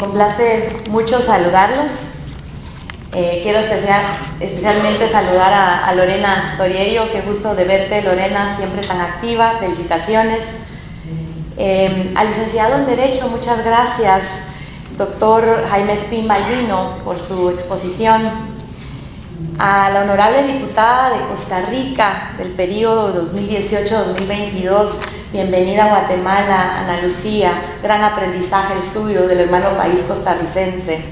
complace mucho saludarlos. Quiero especialmente saludar a Lorena Torierio. Qué gusto de verte, Lorena, siempre tan activa. Felicitaciones. Al licenciado en Derecho, muchas gracias, doctor Jaime Espín Balbino, por su exposición. A la honorable diputada de Costa Rica del periodo 2018-2022, bienvenida a Guatemala, Ana Lucía, gran aprendizaje el suyo del hermano país costarricense.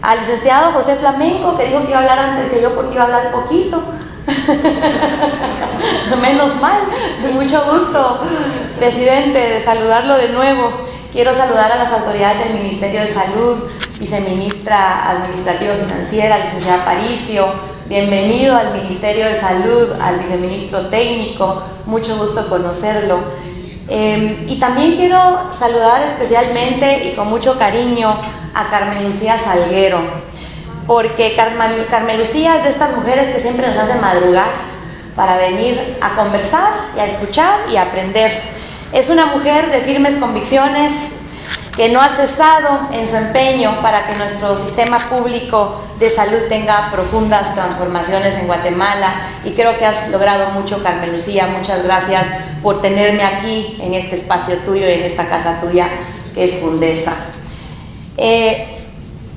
Al licenciado José Flamenco, que dijo que iba a hablar antes que yo porque iba a hablar poquito. Menos mal, mucho gusto, presidente, de saludarlo de nuevo. Quiero saludar a las autoridades del Ministerio de Salud, viceministra administrativa financiera, licenciada Paricio, bienvenido al Ministerio de Salud, al viceministro técnico, mucho gusto conocerlo. Y también quiero saludar especialmente y con mucho cariño a Carmen Lucía Salguero, porque Carmen Lucía es de estas mujeres que siempre nos hacen madrugar para venir a conversar y a escuchar y a aprender. Es una mujer de firmes convicciones que no ha cesado en su empeño para que nuestro sistema público de salud tenga profundas transformaciones en Guatemala, y creo que has logrado mucho, Carmen Lucía. Muchas gracias por tenerme aquí en este espacio tuyo y en esta casa tuya que es Fundesa.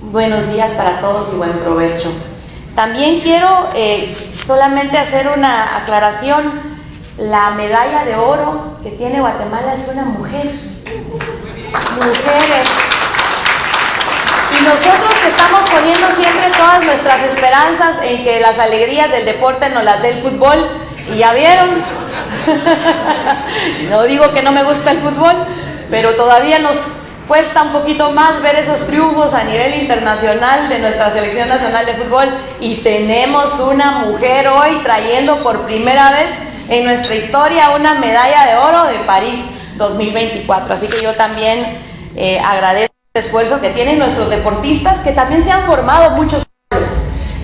Buenos días para todos y buen provecho. También quiero solamente hacer una aclaración. La medalla de oro que tiene Guatemala es una mujer. Mujeres. Y nosotros que estamos poniendo siempre todas nuestras esperanzas en que las alegrías del deporte nos las dé el fútbol, y ya vieron. No digo que no me gusta el fútbol, pero todavía nos cuesta un poquito más ver esos triunfos a nivel internacional de nuestra selección nacional de fútbol, y tenemos una mujer hoy trayendo por primera vez en nuestra historia una medalla de oro de París 2024. Así que yo también agradezco el esfuerzo que tienen nuestros deportistas, que también se han formado muchos años.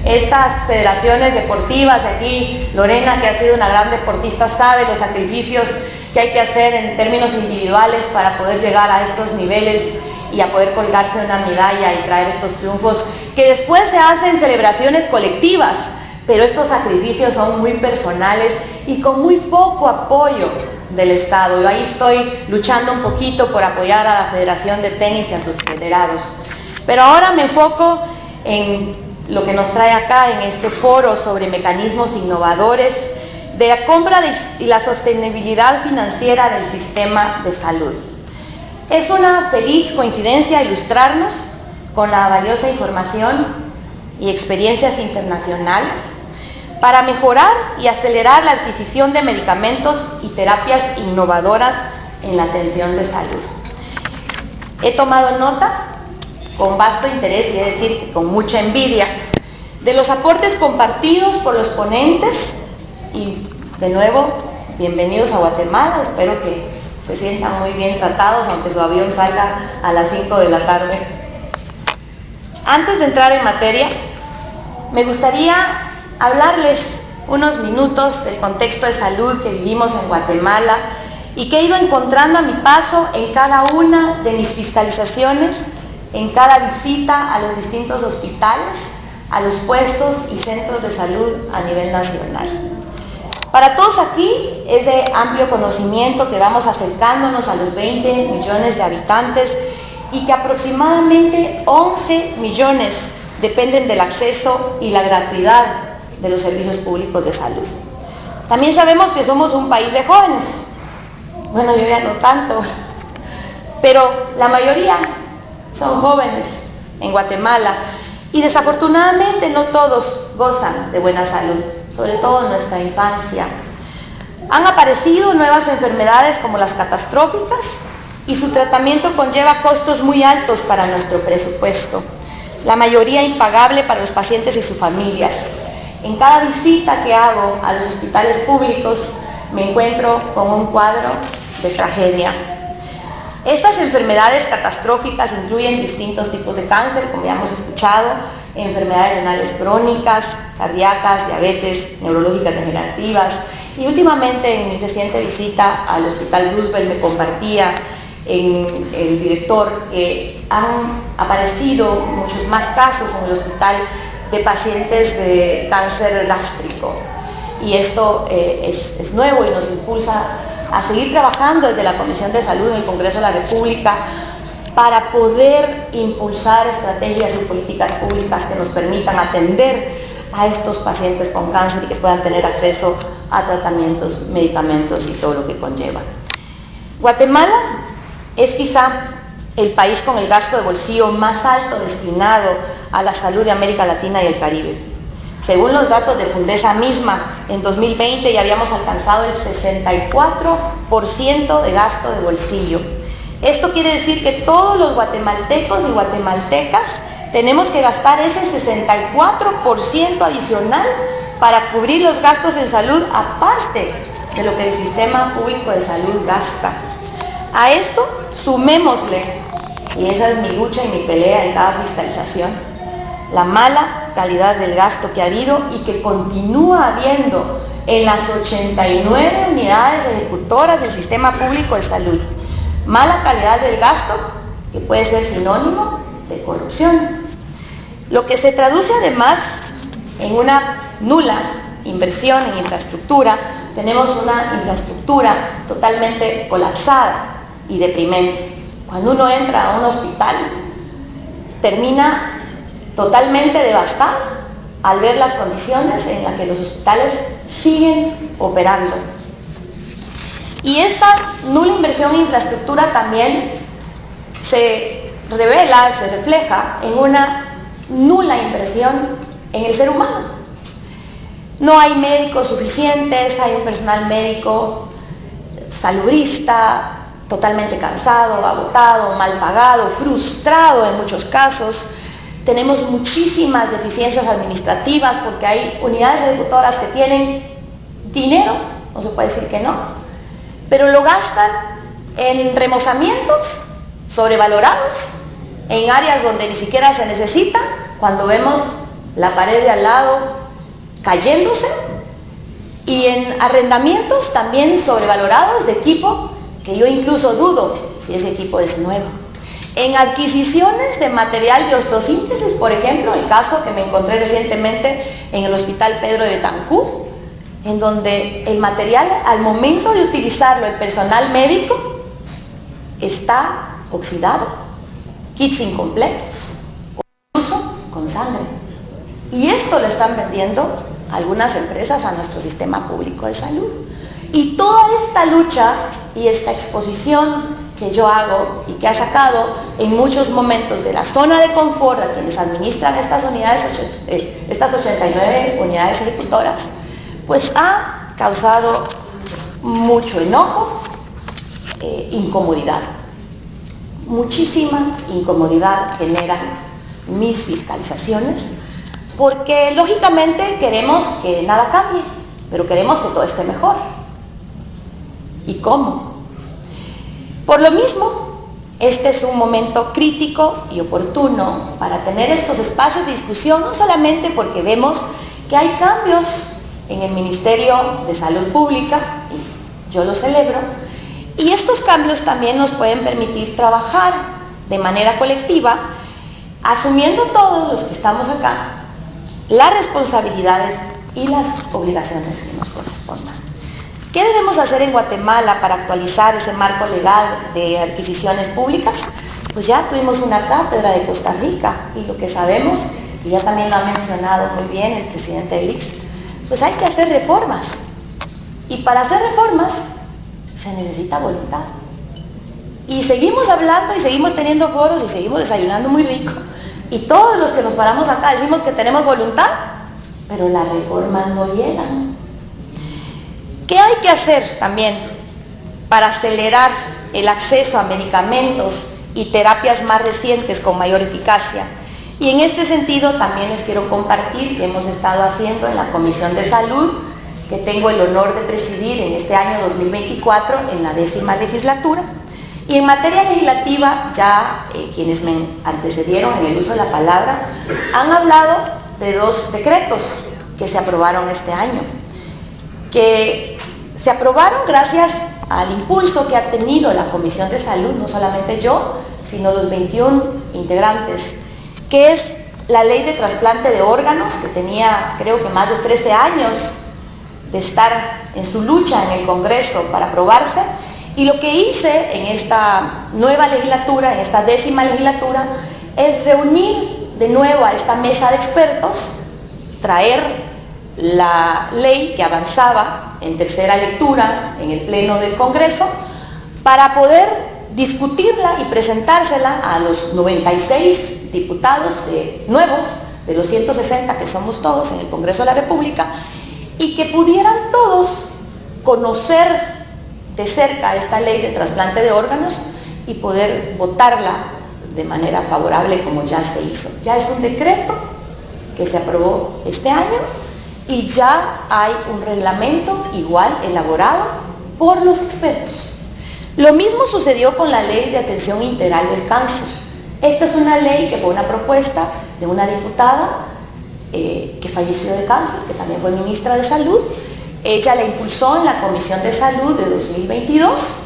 Estas federaciones deportivas, aquí Lorena, que ha sido una gran deportista, sabe los sacrificios que hay que hacer en términos individuales para poder llegar a estos niveles y a poder colgarse una medalla y traer estos triunfos, que después se hacen celebraciones colectivas, pero estos sacrificios son muy personales y con muy poco apoyo del Estado. Yo ahí estoy luchando un poquito por apoyar a la Federación de Tenis y a sus federados. Pero ahora me enfoco en lo que nos trae acá en este foro sobre mecanismos innovadores de la compra y la sostenibilidad financiera del sistema de salud. Es una feliz coincidencia ilustrarnos con la valiosa información y experiencias internacionales para mejorar y acelerar la adquisición de medicamentos y terapias innovadoras en la atención de salud. He tomado nota con vasto interés, y es decir, que con mucha envidia, de los aportes compartidos por los ponentes. Y de nuevo, bienvenidos a Guatemala. Espero que se sientan muy bien tratados, aunque su avión salga a las 5 de la tarde. Antes de entrar en materia, me gustaría hablarles unos minutos del contexto de salud que vivimos en Guatemala y que he ido encontrando a mi paso en cada una de mis fiscalizaciones, en cada visita a los distintos hospitales, a los puestos y centros de salud a nivel nacional. Para todos aquí es de amplio conocimiento que vamos acercándonos a los 20 millones de habitantes y que aproximadamente 11 millones dependen del acceso y la gratuidad de los servicios públicos de salud. También sabemos que somos un país de jóvenes. Bueno, yo ya no tanto, pero la mayoría son jóvenes en Guatemala, y desafortunadamente no todos gozan de buena salud, sobre todo en nuestra infancia. Han aparecido nuevas enfermedades como las catastróficas, y su tratamiento conlleva costos muy altos para nuestro presupuesto, la mayoría impagable para los pacientes y sus familias. En cada visita que hago a los hospitales públicos me encuentro con un cuadro de tragedia. Estas enfermedades catastróficas incluyen distintos tipos de cáncer, como ya hemos escuchado, enfermedades renales crónicas, cardíacas, diabetes, neurológicas degenerativas, y últimamente en mi reciente visita al Hospital Roosevelt me compartía en el director, que han aparecido muchos más casos en el hospital de pacientes de cáncer gástrico. Y esto es nuevo y nos impulsa a seguir trabajando desde la Comisión de Salud en el Congreso de la República para poder impulsar estrategias y políticas públicas que nos permitan atender a estos pacientes con cáncer y que puedan tener acceso a tratamientos, medicamentos y todo lo que conlleva. Guatemala es quizá el país con el gasto de bolsillo más alto destinado a la salud de América Latina y el Caribe. Según los datos de Fundesa misma, en 2020 ya habíamos alcanzado el 64% de gasto de bolsillo. Esto quiere decir que todos los guatemaltecos y guatemaltecas tenemos que gastar ese 64% adicional para cubrir los gastos en salud, aparte de lo que el sistema público de salud gasta. A esto sumémosle, y esa es mi lucha y mi pelea en cada fiscalización, la mala calidad del gasto que ha habido y que continúa habiendo en las 89 unidades ejecutoras del sistema público de salud. Mala calidad del gasto que puede ser sinónimo de corrupción. Lo que se traduce además en una nula inversión en infraestructura. Tenemos una infraestructura totalmente colapsada y deprimente. Cuando uno entra a un hospital, termina totalmente devastado al ver las condiciones en las que los hospitales siguen operando. Y esta nula inversión en infraestructura también se revela, se refleja en una nula inversión en el ser humano. No hay médicos suficientes, hay un personal médico salubrista, totalmente cansado, agotado, mal pagado, frustrado en muchos casos. Tenemos muchísimas deficiencias administrativas porque hay unidades ejecutoras que tienen dinero, no se puede decir que no, pero lo gastan en remozamientos sobrevalorados, en áreas donde ni siquiera se necesita, cuando vemos la pared de al lado cayéndose, y en arrendamientos también sobrevalorados de equipo que yo incluso dudo si ese equipo es nuevo. En adquisiciones de material de osteosíntesis, por ejemplo, el caso que me encontré recientemente en el Hospital Pedro de Betancur, en donde el material, al momento de utilizarlo, el personal médico está oxidado, kits incompletos, o incluso con sangre. Y esto lo están vendiendo algunas empresas a nuestro sistema público de salud. Y toda esta lucha y esta exposición que yo hago y que ha sacado en muchos momentos de la zona de confort a quienes administran estas unidades, estas 89 unidades ejecutoras, pues ha causado mucho enojo, incomodidad. Muchísima incomodidad generan mis fiscalizaciones, porque lógicamente queremos que nada cambie, pero queremos que todo esté mejor. ¿Y cómo? Por lo mismo, este es un momento crítico y oportuno para tener estos espacios de discusión, no solamente porque vemos que hay cambios en el Ministerio de Salud Pública, y yo lo celebro, y estos cambios también nos pueden permitir trabajar de manera colectiva, asumiendo todos los que estamos acá las responsabilidades y las obligaciones que nos correspondan. ¿Qué debemos hacer en Guatemala para actualizar ese marco legal de adquisiciones públicas? Pues ya tuvimos una cátedra de Costa Rica y lo que sabemos, y ya también lo ha mencionado muy bien el presidente del ICS, pues hay que hacer reformas. Y para hacer reformas se necesita voluntad. Y seguimos hablando y seguimos teniendo foros y seguimos desayunando muy rico. Y todos los que nos paramos acá decimos que tenemos voluntad, pero las reformas no llegan. ¿Qué hay que hacer también para acelerar el acceso a medicamentos y terapias más recientes con mayor eficacia? Y en este sentido también les quiero compartir que hemos estado haciendo en la Comisión de Salud, que tengo el honor de presidir en este año 2024, en la 10ª legislatura. Y en materia legislativa, ya quienes me antecedieron en el uso de la palabra han hablado de 2 decretos que se aprobaron este año, que se aprobaron gracias al impulso que ha tenido la Comisión de Salud, no solamente yo, sino los 21 integrantes, que es la ley de trasplante de órganos, que tenía creo que más de 13 años de estar en su lucha en el Congreso para aprobarse. Y lo que hice en esta nueva legislatura, en esta 10ª legislatura, es reunir de nuevo a esta mesa de expertos, traer la ley que avanzaba en tercera lectura en el Pleno del Congreso para poder discutirla y presentársela a los 96 diputados nuevos, de los 160 que somos todos en el Congreso de la República, y que pudieran todos conocer de cerca esta ley de trasplante de órganos y poder votarla de manera favorable como ya se hizo. Ya es un decreto que se aprobó este año y ya hay un reglamento igual elaborado por los expertos. Lo mismo sucedió con la Ley de Atención Integral del Cáncer. Esta es una ley que fue una propuesta de una diputada que falleció de cáncer, que también fue ministra de Salud. Ella la impulsó en la Comisión de Salud de 2022,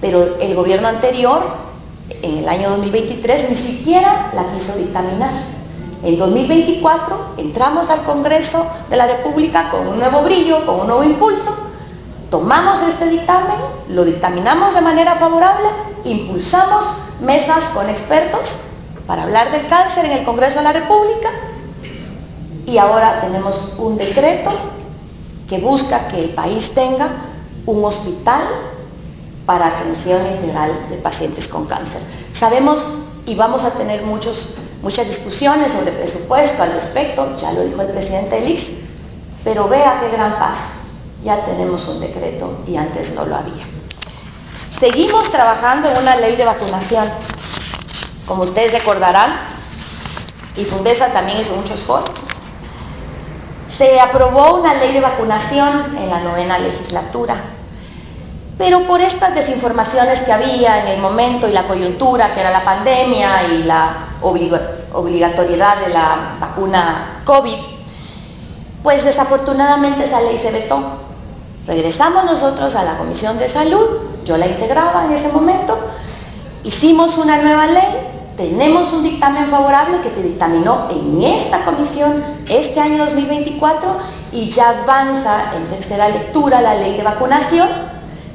pero el gobierno anterior, en el año 2023, ni siquiera la quiso dictaminar. En 2024 entramos al Congreso de la República con un nuevo brillo, con un nuevo impulso, tomamos este dictamen, lo dictaminamos de manera favorable, impulsamos mesas con expertos para hablar del cáncer en el Congreso de la República y ahora tenemos un decreto que busca que el país tenga un hospital para atención integral de pacientes con cáncer. Sabemos y vamos a tener muchas discusiones sobre presupuesto al respecto, ya lo dijo el presidente del ICS, pero vea qué gran paso, ya tenemos un decreto y antes no lo había. Seguimos trabajando en una ley de vacunación, como ustedes recordarán, y Fundesa también hizo muchos foros. Se aprobó una ley de vacunación en la 9ª legislatura, pero por estas desinformaciones que había en el momento y la coyuntura, que era la pandemia y la obligatoriedad de la vacuna COVID, pues desafortunadamente esa ley se vetó. Regresamos nosotros a la Comisión de Salud, yo la integraba en ese momento, hicimos una nueva ley, tenemos un dictamen favorable que se dictaminó en esta comisión este año 2024 y ya avanza en tercera lectura la ley de vacunación,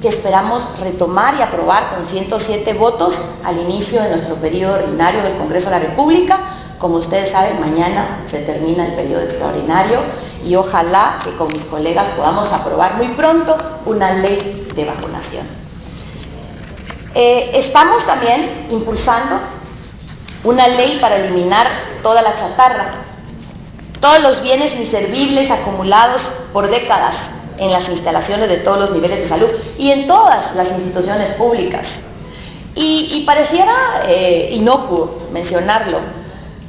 que esperamos retomar y aprobar con 107 votos al inicio de nuestro periodo ordinario del Congreso de la República. Como ustedes saben, mañana se termina el periodo extraordinario y ojalá que con mis colegas podamos aprobar muy pronto una ley de vacunación. Estamos también impulsando una ley para eliminar toda la chatarra, todos los bienes inservibles acumulados por décadas en las instalaciones de todos los niveles de salud y en todas las instituciones públicas. Y pareciera inocuo mencionarlo,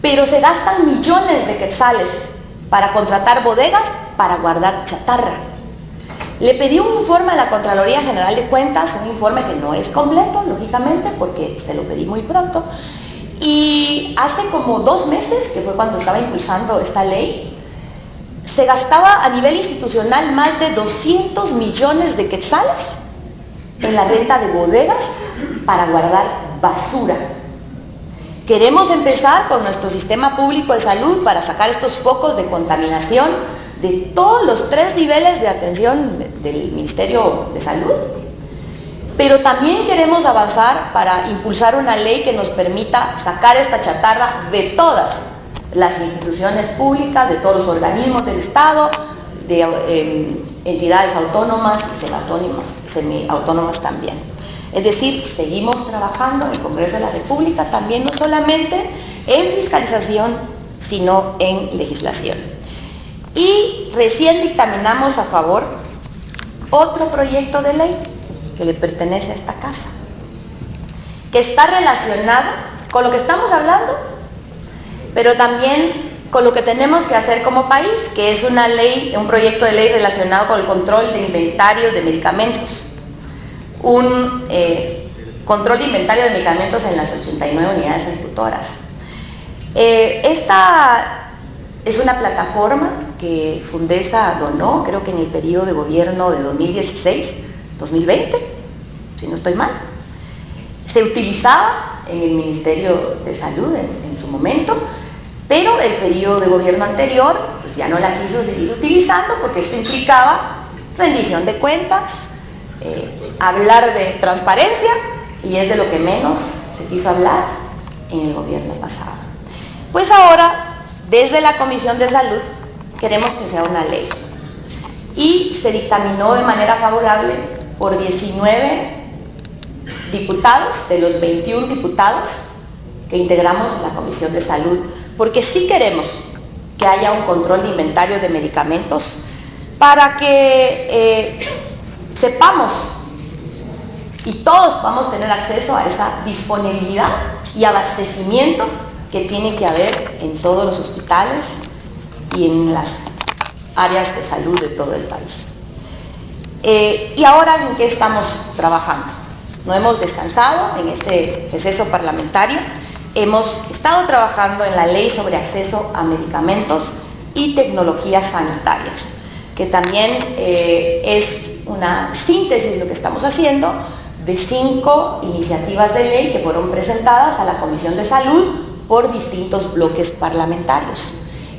pero se gastan millones de quetzales para contratar bodegas para guardar chatarra. Le pedí un informe a la Contraloría General de Cuentas, un informe que no es completo, lógicamente, porque se lo pedí muy pronto, y hace como 2 meses, que fue cuando estaba impulsando esta ley, se gastaba a nivel institucional más de 200 millones de quetzales en la renta de bodegas para guardar basura. Queremos empezar con nuestro sistema público de salud para sacar estos focos de contaminación de todos los 3 niveles de atención del Ministerio de Salud. Pero también queremos avanzar para impulsar una ley que nos permita sacar esta chatarra de todas las instituciones públicas, de todos los organismos del Estado, de entidades autónomas y semiautónomas también. Es decir, seguimos trabajando en el Congreso de la República, también no solamente en fiscalización, sino en legislación. Y recién dictaminamos a favor otro proyecto de ley que le pertenece a esta casa, que está relacionado con lo que estamos hablando, pero también con lo que tenemos que hacer como país, que es una ley, un proyecto de ley relacionado con el control de inventarios de medicamentos, un control de inventario de medicamentos en las 89 unidades ejecutoras. Esta es una plataforma que Fundesa donó, creo que en el periodo de gobierno de 2016-2020, si no estoy mal. Se utilizaba en el Ministerio de Salud en su momento, pero el periodo de gobierno anterior pues ya no la quiso seguir utilizando porque esto implicaba rendición de cuentas, hablar de transparencia, y es de lo que menos se quiso hablar en el gobierno pasado. Pues ahora, desde la Comisión de Salud, queremos que sea una ley, y se dictaminó de manera favorable por 19 diputados de los 21 diputados que integramos la Comisión de Salud, porque sí queremos que haya un control de inventario de medicamentos para que sepamos y todos podamos tener acceso a esa disponibilidad y abastecimiento que tiene que haber en todos los hospitales y en las áreas de salud de todo el país. ¿Y ahora en qué estamos trabajando? No hemos descansado en este receso parlamentario. Hemos estado trabajando en la ley sobre acceso a medicamentos y tecnologías sanitarias, que también es una síntesis de lo que estamos haciendo de 5 iniciativas de ley que fueron presentadas a la Comisión de Salud por distintos bloques parlamentarios.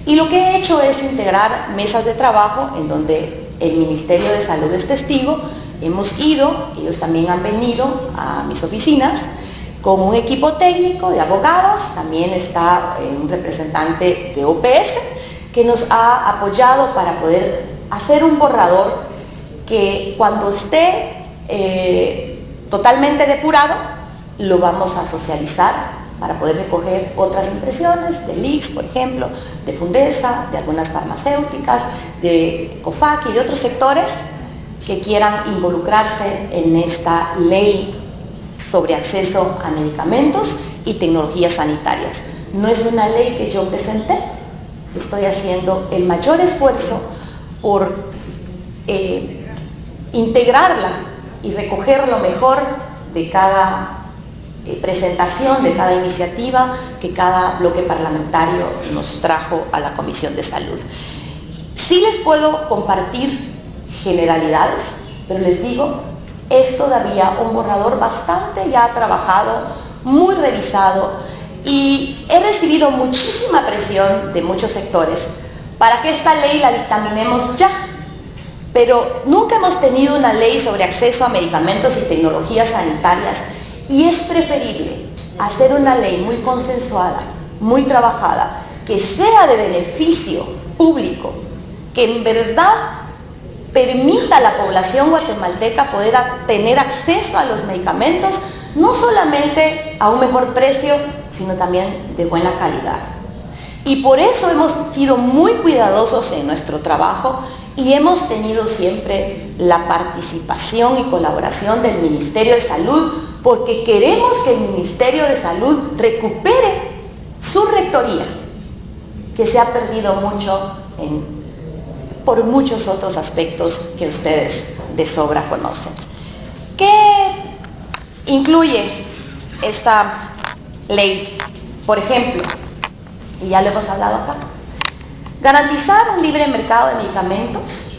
Y lo que he hecho es integrar mesas de trabajo en donde el Ministerio de Salud es testigo. Hemos ido, ellos también han venido a mis oficinas con un equipo técnico de abogados, también está un representante de OPS que nos ha apoyado para poder hacer un borrador que cuando esté totalmente depurado lo vamos a socializar para poder recoger otras impresiones del ICS, por ejemplo, de Fundesa, de algunas farmacéuticas, de COFAC y de otros sectores que quieran involucrarse en esta ley sobre acceso a medicamentos y tecnologías sanitarias. No es una ley que yo presenté, estoy haciendo el mayor esfuerzo por integrarla y recoger lo mejor de cada presentación, de cada iniciativa que cada bloque parlamentario nos trajo a la Comisión de Salud. Sí les puedo compartir generalidades, pero les digo, es todavía un borrador bastante ya trabajado, muy revisado, y he recibido muchísima presión de muchos sectores para que esta ley la dictaminemos ya. Pero nunca hemos tenido una ley sobre acceso a medicamentos y tecnologías sanitarias, y es preferible hacer una ley muy consensuada, muy trabajada, que sea de beneficio público, que en verdad permita a la población guatemalteca poder tener acceso a los medicamentos, no solamente a un mejor precio, sino también de buena calidad. Y por eso hemos sido muy cuidadosos en nuestro trabajo y hemos tenido siempre la participación y colaboración del Ministerio de Salud, porque queremos que el Ministerio de Salud recupere su rectoría, que se ha perdido mucho por muchos otros aspectos que ustedes de sobra conocen. ¿Qué incluye esta ley? Por ejemplo, y ya lo hemos hablado acá, garantizar un libre mercado de medicamentos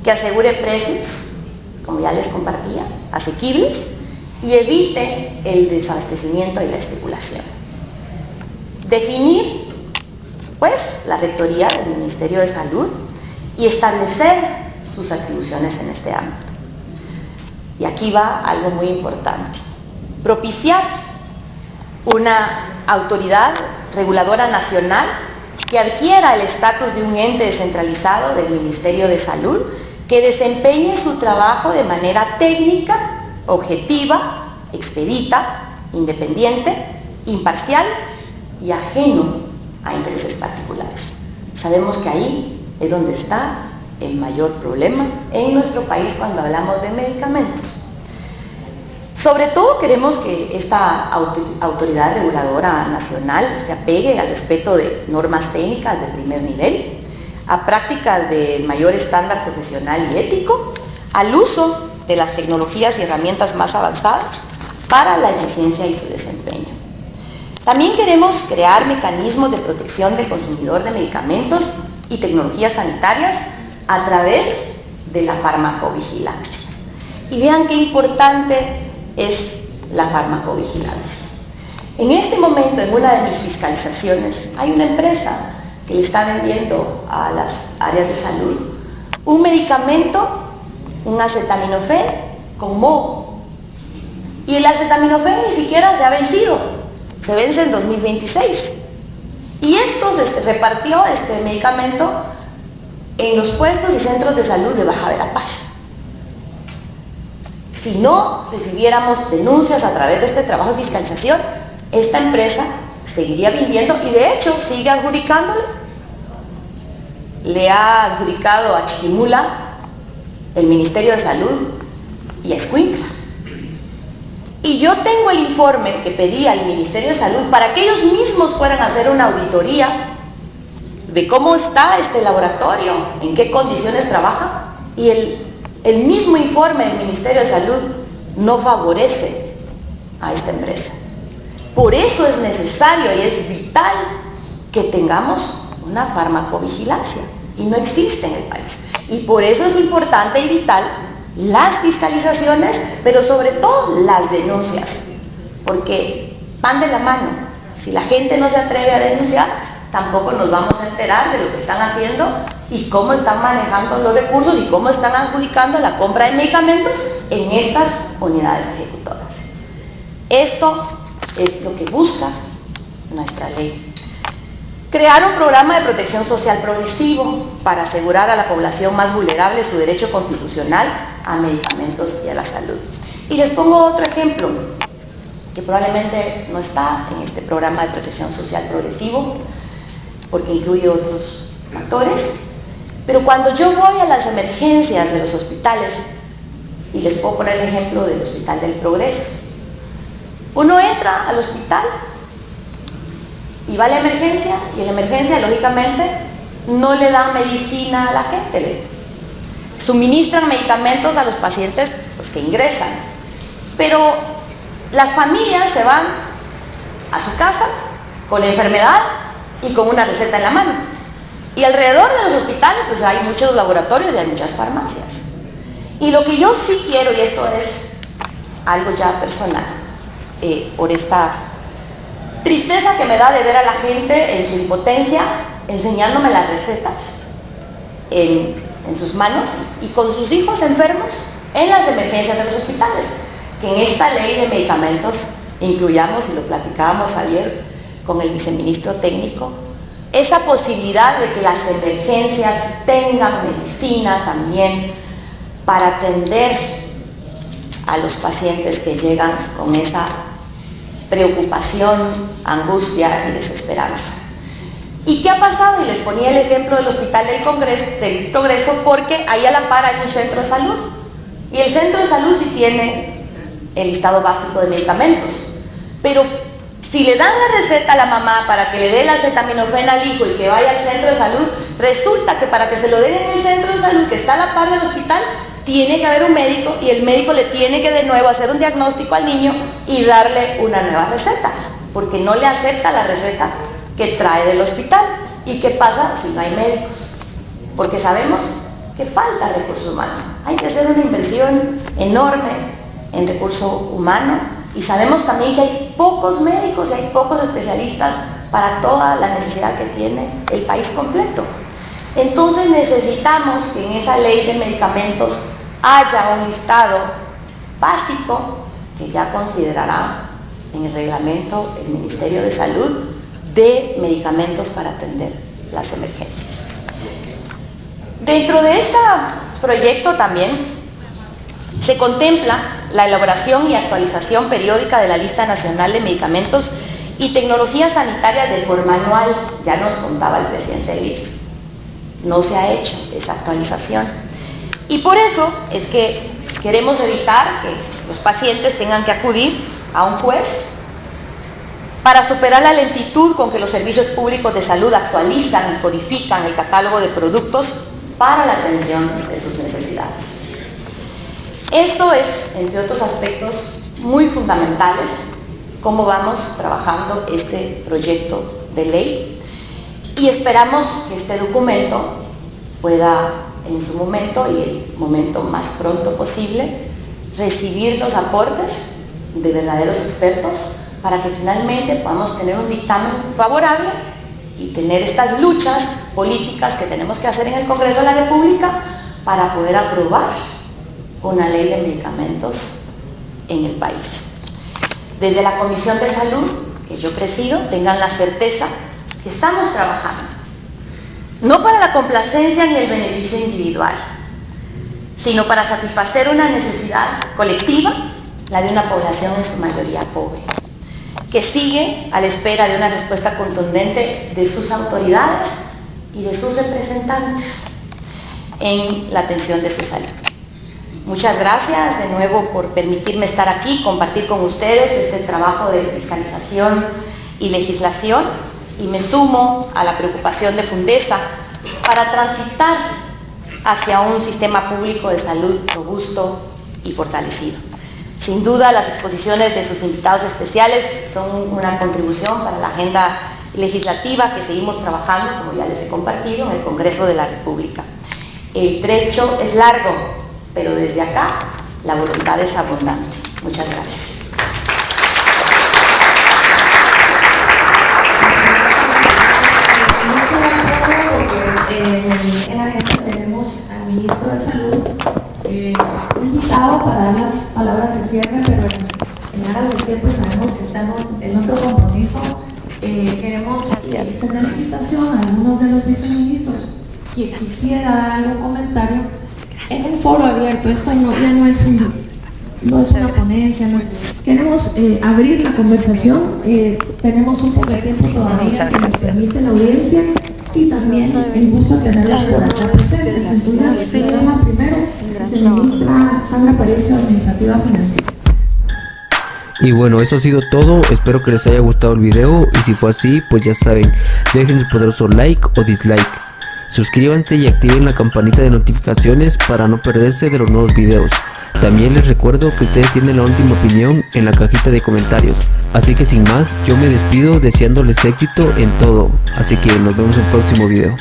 que asegure precios, como ya les compartía, asequibles, y evite el desabastecimiento y la especulación. Definir, pues, la rectoría del Ministerio de Salud y establecer sus atribuciones en este ámbito. Y aquí va algo muy importante: propiciar una autoridad reguladora nacional que adquiera el estatus de un ente descentralizado del Ministerio de Salud, que desempeñe su trabajo de manera técnica, objetiva, expedita, independiente, imparcial y ajeno a intereses particulares. Sabemos que ahí es donde está el mayor problema en nuestro país cuando hablamos de medicamentos. Sobre todo queremos que esta autoridad reguladora nacional se apegue al respeto de normas técnicas de primer nivel, a prácticas de mayor estándar profesional y ético, al uso de las tecnologías y herramientas más avanzadas para la eficiencia y su desempeño. También queremos crear mecanismos de protección del consumidor de medicamentos y tecnologías sanitarias a través de la farmacovigilancia. Y vean qué importante es la farmacovigilancia. En este momento, en una de mis fiscalizaciones, hay una empresa que le está vendiendo a las áreas de salud un medicamento, un acetaminofén con moho. Y el acetaminofén ni siquiera se ha vencido, se vence en 2026. Y esto se repartió, este medicamento, en los puestos y centros de salud de Baja Verapaz. Si no recibiéramos denuncias a través de este trabajo de fiscalización, esta empresa seguiría vendiendo y de hecho sigue adjudicándole. Le ha adjudicado a Chiquimula, el Ministerio de Salud y a Escuintla. Y yo tengo el informe que pedí al Ministerio de Salud para que ellos mismos fueran a hacer una auditoría de cómo está este laboratorio, en qué condiciones trabaja, y el mismo informe del Ministerio de Salud no favorece a esta empresa. Por eso es necesario y es vital que tengamos una farmacovigilancia, y no existe en el país. Y por eso es importante y vital las fiscalizaciones, pero sobre todo las denuncias, porque van de la mano. Si la gente no se atreve a denunciar, tampoco nos vamos a enterar de lo que están haciendo y cómo están manejando los recursos y cómo están adjudicando la compra de medicamentos en estas unidades ejecutoras. Esto es lo que busca nuestra ley. Crear un programa de protección social progresivo para asegurar a la población más vulnerable su derecho constitucional a medicamentos y a la salud. Y les pongo otro ejemplo, que probablemente no está en este programa de protección social progresivo, porque incluye otros factores, pero cuando yo voy a las emergencias de los hospitales, y les puedo poner el ejemplo del Hospital del Progreso, uno entra al hospital y va a la emergencia, y en la emergencia, lógicamente, no le dan medicina a la gente, le suministran medicamentos a los pacientes pues, que ingresan, pero las familias se van a su casa con la enfermedad y con una receta en la mano. Y alrededor de los hospitales pues hay muchos laboratorios y hay muchas farmacias. Y lo que yo sí quiero, y esto es algo ya personal, por esta tristeza que me da de ver a la gente en su impotencia, enseñándome las recetas en sus manos y con sus hijos enfermos en las emergencias de los hospitales, que en esta ley de medicamentos incluyamos, y lo platicábamos ayer con el viceministro técnico, esa posibilidad de que las emergencias tengan medicina también para atender a los pacientes que llegan con esa preocupación, angustia y desesperanza. ¿Y qué ha pasado? Y les ponía el ejemplo del Hospital del Progreso, porque ahí a la par hay un centro de salud, y el centro de salud sí tiene el listado básico de medicamentos, pero si le dan la receta a la mamá para que le dé el acetaminofén al hijo y que vaya al centro de salud, resulta que para que se lo den en el centro de salud que está a la par del hospital, tiene que haber un médico, y el médico le tiene que de nuevo hacer un diagnóstico al niño y darle una nueva receta, porque no le acepta la receta que trae del hospital. ¿Y qué pasa si no hay médicos? Porque sabemos que falta recurso humano. Hay que hacer una inversión enorme en recurso humano, y sabemos también que hay pocos médicos y hay pocos especialistas para toda la necesidad que tiene el país completo. Entonces necesitamos que en esa ley de medicamentos haya un listado básico que ya considerará en el reglamento el Ministerio de Salud de medicamentos para atender las emergencias. Dentro de este proyecto también se contempla la elaboración y actualización periódica de la lista nacional de medicamentos y tecnologías sanitarias de forma anual. Ya nos contaba el presidente del ICS. No se ha hecho esa actualización. Y por eso es que queremos evitar que los pacientes tengan que acudir a un juez para superar la lentitud con que los servicios públicos de salud actualizan y codifican el catálogo de productos para la atención de sus necesidades. Esto es, entre otros aspectos muy fundamentales, cómo vamos trabajando este proyecto de ley, y esperamos que este documento pueda en su momento y el momento más pronto posible recibir los aportes de verdaderos expertos para que finalmente podamos tener un dictamen favorable y tener estas luchas políticas que tenemos que hacer en el Congreso de la República para poder aprobar una ley de medicamentos en el país. Desde la Comisión de Salud, que yo presido, tengan la certeza que estamos trabajando, no para la complacencia ni el beneficio individual, sino para satisfacer una necesidad colectiva, la de una población en su mayoría pobre, que sigue a la espera de una respuesta contundente de sus autoridades y de sus representantes en la atención de su salud. Muchas gracias de nuevo por permitirme estar aquí, compartir con ustedes este trabajo de fiscalización y legislación, y me sumo a la preocupación de Fundesa para transitar hacia un sistema público de salud robusto y fortalecido. Sin duda, las exposiciones de sus invitados especiales son una contribución para la agenda legislativa que seguimos trabajando, como ya les he compartido, en el Congreso de la República. El trecho es largo, pero desde acá la voluntad es abundante. Muchas gracias. En la agenda tenemos al ministro de Salud invitado para dar las palabras de cierre, pero en aras del tiempo sabemos que estamos en otro compromiso. Queremos extender la invitación a algunos de los viceministros que quisiera dar algún comentario en un foro abierto. Esto ya no es una ponencia, no. Queremos abrir la conversación. Tenemos un poco de tiempo todavía que nos permite la audiencia y también el gusto de tenerlos por acá presentes. Entonces, el tema primero se ministra Sandra Aparicio, Administrativa Financiera. Y bueno, eso ha sido todo. Espero que les haya gustado el video, y si fue así, pues ya saben, dejen su poderoso like o dislike. Suscríbanse y activen la campanita de notificaciones para no perderse de los nuevos videos. También les recuerdo que ustedes tienen la última opinión en la cajita de comentarios. Así que sin más, yo me despido deseándoles éxito en todo. Así que nos vemos en el próximo video.